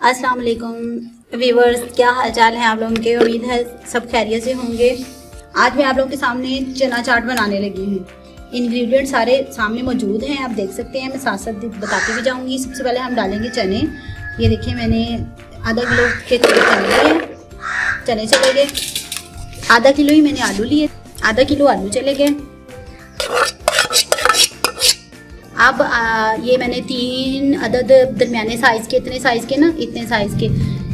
अस्सलाम वालेकुम व्यूवर्स, क्या हालचाल है आप लोगों के। उम्मीद है सब खैरियत से होंगे। आज मैं आप लोगों के सामने चना चाट बनाने लगी हूँ। इंग्रेडिएंट सारे सामने मौजूद हैं, आप देख सकते हैं। मैं साथ साथ बताती भी जाऊँगी। सबसे पहले हम डालेंगे चने। ये देखिए, मैंने आधा किलो के चने लिए। चने चले गए। आधा किलो ही मैंने आलू लिए, आधा किलो आलू चले गए। अब ये मैंने 3 अदद दरमियाने साइज़ के, इतने साइज़ के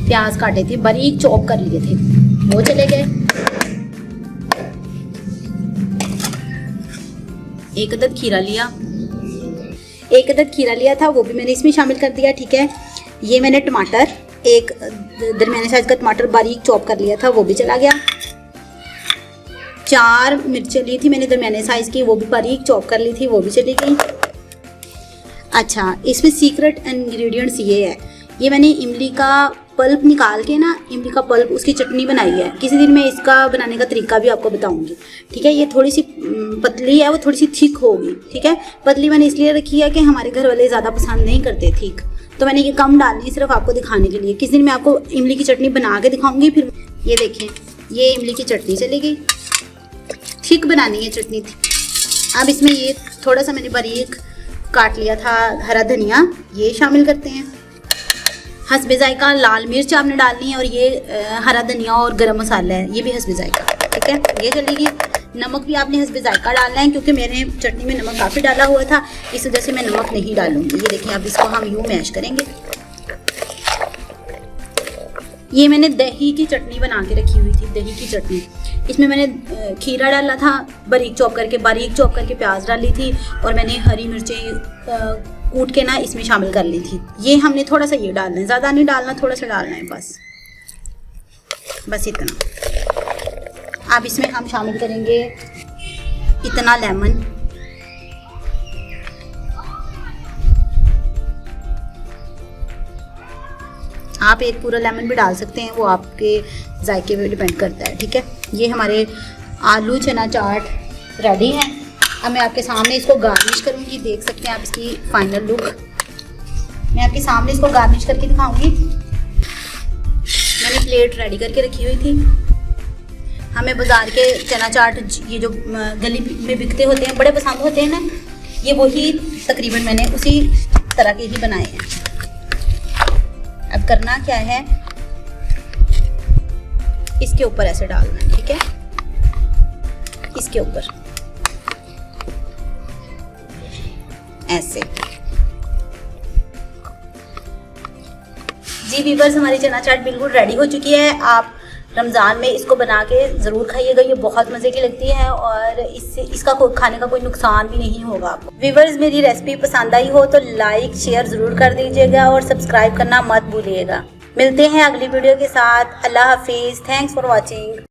प्याज काटे थे, बारीक चॉप कर लिए थे, वो चले गए। 1 अदद खीरा लिया था, वो भी मैंने इसमें शामिल कर दिया। ठीक है, ये मैंने टमाटर, 1 दरमियाने साइज़ का टमाटर बारीक चॉप कर लिया था, वो भी चला गया। 4 मिर्चें ली थी मैंने दरमियाने साइज़ की, वो भी बारीक चॉप कर ली थी, वो भी चली गई। अच्छा, इसमें सीक्रेट इंग्रेडिएंट्स ये है, ये मैंने इमली का पल्प निकाल के ना, इमली का पल्प, उसकी चटनी बनाई है। किसी दिन मैं इसका बनाने का तरीका भी आपको बताऊंगी। ठीक है, ये थोड़ी सी पतली है, वो थोड़ी सी थिक होगी। ठीक है, पतली मैंने इसलिए रखी है कि हमारे घर वाले ज़्यादा पसंद नहीं करते थिक, तो मैंने ये कम डालनी सिर्फ आपको दिखाने के लिए। किसी दिन मैं आपको इमली की चटनी बना के दिखाऊंगी। फिर ये देखें, ये इमली की चटनी चली गई। थिक बनानी है चटनी थी। अब इसमें ये थोड़ा सा मैंने बारीक काट लिया था हरा धनिया, ये शामिल करते हैं। हस्बे जायका लाल मिर्च आपने डालनी है, और ये हरा धनिया और गरम मसाला है, ये भी हस्बे जायका। ठीक है, ये चलेगी। नमक भी आपने हस्बे जायका डालना है, क्योंकि मैंने चटनी में नमक काफ़ी डाला हुआ था, इस वजह से मैं नमक नहीं डालूंगी। ये देखिए, अब इसको हम यूँ मैश करेंगे। ये मैंने दही की चटनी बना के रखी हुई थी, दही की चटनी। इसमें मैंने खीरा डाला था बारीक चॉप करके प्याज डाली थी, और मैंने हरी मिर्चें कूट के ना इसमें शामिल कर ली थी। ये हमने थोड़ा सा ये डालना है, ज़्यादा नहीं डालना, थोड़ा सा डालना है, बस इतना। अब इसमें हम शामिल करेंगे इतना लेमन। आप एक पूरा लेमन भी डाल सकते हैं, वो आपके जायके पे डिपेंड करता है। ठीक है, ये हमारे आलू चना चाट रेडी है। अब मैं आपके सामने इसको गार्निश करूँगी। देख सकते हैं आप इसकी फाइनल लुक। मैं आपके सामने इसको गार्निश करके दिखाऊंगी। मैंने प्लेट रेडी करके रखी हुई थी। हमें बाज़ार के चना चाट, ये जो गली में बिकते होते हैं, बड़े पसंद होते हैं ना, ये वही तकरीबन मैंने उसी तरह के ही बनाए हैं। अब करना क्या है, इसके ऊपर ऐसे डालना है। ठीक है, इसके ऊपर ऐसे। जी व्यूअर्स, हमारी चना चाट बिल्कुल रेडी हो चुकी है। आप रमज़ान में इसको बना के ज़रूर खाइएगा, ये बहुत मज़े की लगती है, और इसका खाने का कोई नुकसान भी नहीं होगा आपको। व्यूअर्स, मेरी रेसिपी पसंद आई हो तो लाइक शेयर ज़रूर कर दीजिएगा, और सब्सक्राइब करना मत भूलिएगा। मिलते हैं अगली वीडियो के साथ। अल्लाह हाफिज़। Thanks for watching.